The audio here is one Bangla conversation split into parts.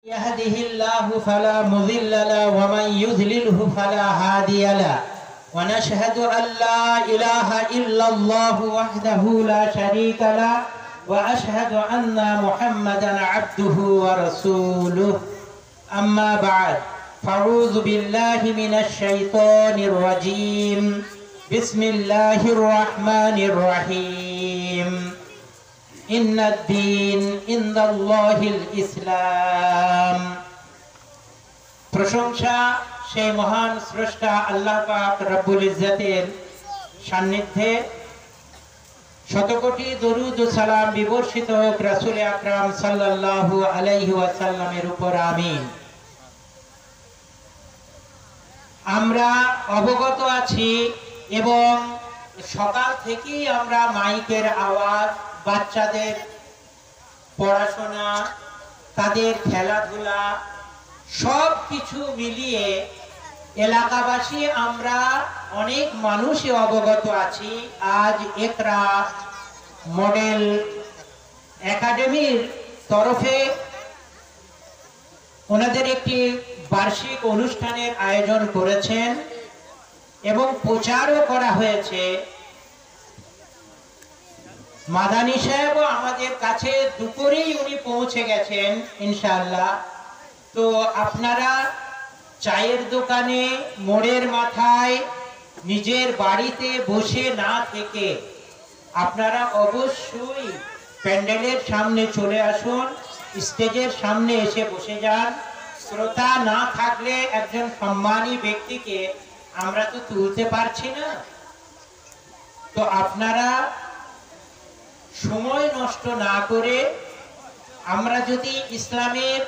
يهده الله فلا مضل له ومن يضلله فلا هادي له ونشهد أن لا إله إلا الله وحده لا شريك له وأشهد أن محمدا عبده ورسوله أما بعد فأعوذ بالله من الشيطان الرجيم بسم الله الرحمن الرحيم إن الدين عند الله الإسلام প্রশংসা সেই মহান স্রষ্টা আল্লাহ পাক রব্বুল ইজ্জতের সান্নিধ্যে শতকোটি দরুদ ও সালাম বিবর্ষিত হোক রাসূল আকরাম সাল্লাল্লাহু আলাইহি ওয়াসাল্লামের উপর আমিন। আমরা অবগত আছি এবং সকাল থেকেই আমরা মাইকের আওয়াজ, বাচ্চাদের পড়াশোনা, তাদের খেলাধুলা সব কিছু মিলিয়ে এলাকাবাসী আমরা অনেক মানুষই অবগত আছি। আজ ইকরা মডেল একাডেমির তরফে ওনাদের একটি বার্ষিক অনুষ্ঠানের আয়োজন করেছেন এবং প্রচারও করা হয়েছে। মাদানী সাহেবও আমাদের কাছে দুপুরেই উনি পৌঁছে গেছেন ইনশাআল্লাহ। তো আপনারা চায়ের দোকানে, মোড়ের মাথায়, নিজের বাড়িতে বসে না থেকে আপনারা অবশ্যই প্যান্ডেলের সামনে চলে আসুন, স্টেজের সামনে এসে বসে যান। শ্রোতা না থাকলে একজন সম্মানী ব্যক্তিকে আমরা তো তুলতে পারছি না। তো আপনারা সময় নষ্ট না করে আমরা যদি ইসলামের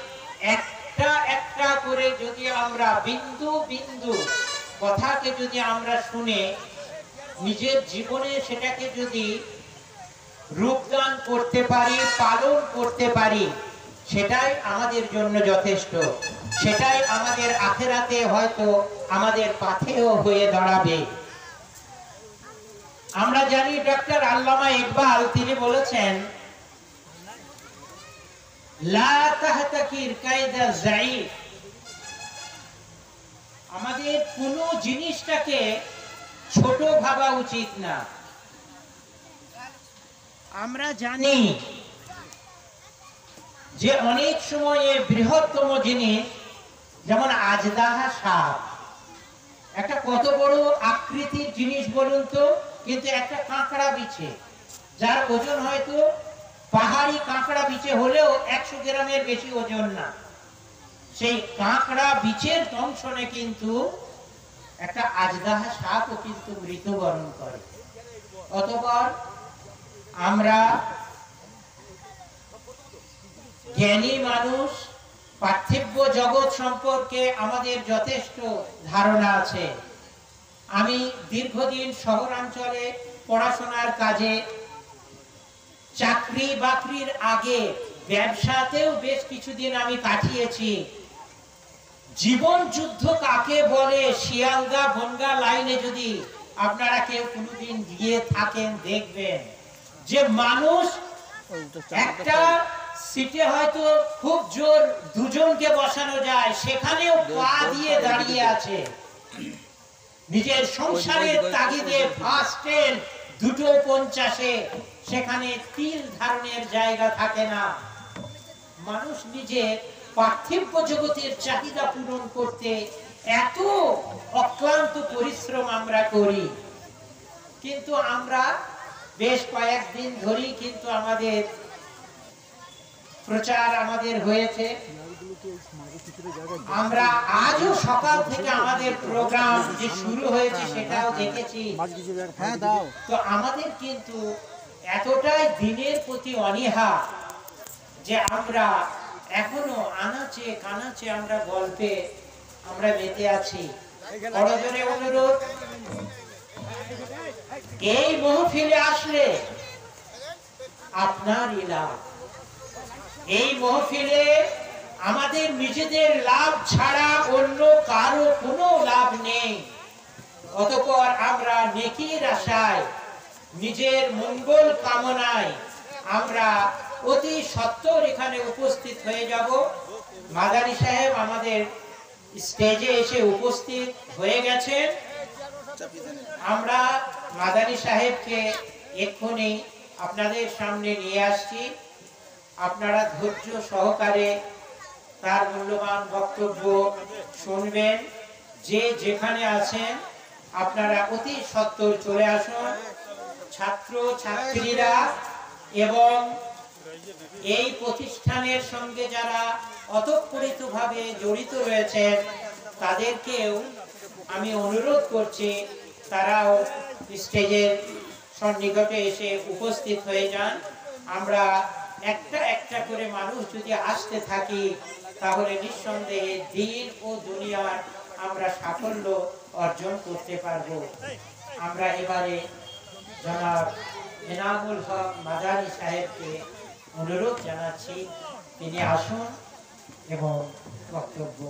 একটা একটা করে যদি আমরা বিন্দু বিন্দু কথাকে যদি আমরা শুনে নিজের জীবনে সেটাকে যদি রূপদান করতে পারি, পালন করতে পারি, সেটাই আমাদের জন্য যথেষ্ট। সেটাই আমাদের আখিরাতে হয়তো আমাদের পাথেয় হয়ে দাঁড়াবে। আমরা জানি ডক্টর আল্লামা ইকবাল তিনি বলেছেন, লা তাহতাকির কায়দা যায়িফ, আমাদের কোনো জিনিসটাকে ছোট ভাবা উচিত না। আমরা জানি যে অনেক সময় বৃহত্তম জিনিস যেমন আজদাহা সাপ, একটা কত বড় আকৃতির জিনিস বলুন তো, কিন্তু একটা কাঁকড়া বিছে যার ওজন হয়তো পাহাড়ি কাঁকড়া বিছে হলেও 100 গ্রামের বেশি ওজন না, সেই কাঁকড়া বিছের দংশনে কিন্তু একটা আজদাহা সাপও কিন্তু মৃত্যুবরণ করে। অতঃপর আমরা জ্ঞানী মানুষ, পার্থিব জগৎ সম্পর্কে আমাদের যথেষ্ট ধারণা আছে। আমি দীর্ঘদিন শহরাঞ্চলে পড়াশোনার কাজে, চাকরি বাকরির আগে ব্যবসাতেও বেশ কিছুদিন আমি কাটিয়েছি। জীবন যুদ্ধ কাকে বলে শিয়ালদা বনগা লাইনে যদি আপনারা কেউ কোনোদিন গিয়ে থাকেন দেখবেন যে মানুষ একটা সিটে হয়তো খুব জোর দুজনকে বসানো যায়, সেখানেও পা দিয়ে দাঁড়িয়ে আছে। নিজের সংসারের তাগিদে ফার্স্ট ট্রেন 2:50 সেখানে তিল ধারণের জায়গা থাকে না। মানুষ নিজের পার্থিব জগতের চাহিদা পূরণ করতে এত অক্লান্ত পরিশ্রম আমরা করি, কিন্তু আমরা বেশ কয়েকদিন ধরেই কিন্তু আমাদের প্রচার আমাদের হয়েছে। আমরা আজও সকাল থেকে আমাদের প্রোগ্রাম যে শুরু হয়েছে সেটাও দেখেছি। তো আমাদের কিন্তু এতটাই দিনের প্রতি অনীহা যে আমরা এখনো আনাচে কানাচে আমরা গল্পে আমরা মেতে আছি। বড়জোরে অনুরোধ, এই মহফিলে আসলে আপনারই লাভ। এই মহফিলে আমাদের নিজেদের লাভ ছাড়া অন্য কারো কোনো লাভ নেই। অতঃপর আমরা নেকির আশায়, নিজের মঙ্গল কামনায় আমরা অতি সত্বর এখানে উপস্থিত হয়ে যাব। মাদানী সাহেব আমাদের স্টেজে এসে উপস্থিত হয়ে গেছেন। আমরা মাদানী সাহেবকে এক্ষুনি আপনাদের সামনে নিয়ে আসছি। আপনারা ধৈর্য সহকারে তার মূল্যবান বক্তব্য শুনবেন। যে যেখানে আছেন আপনারা অতি সত্বর চলে আসুন। ছাত্র ছাত্রীরা এবং এই প্রতিষ্ঠানের সঙ্গে যারা অতঃপরিতভাবে জড়িত রয়েছেন তাদেরকেও আমি অনুরোধ করছি তারাও স্টেজের সন্নিকটে এসে উপস্থিত হয়ে যান। আমরা একটা একটা করে মানুষ যদি আসতে থাকি তাহলে নিঃসন্দেহে দিন ও দুনিয়ার আমরা সাফল্য অর্জন করতে পারব। আমরা এবারে জনাব এনামুল হক মাদানী সাহেবকে অনুরোধ জানাচ্ছি তিনি আসুন এবং বক্তব্য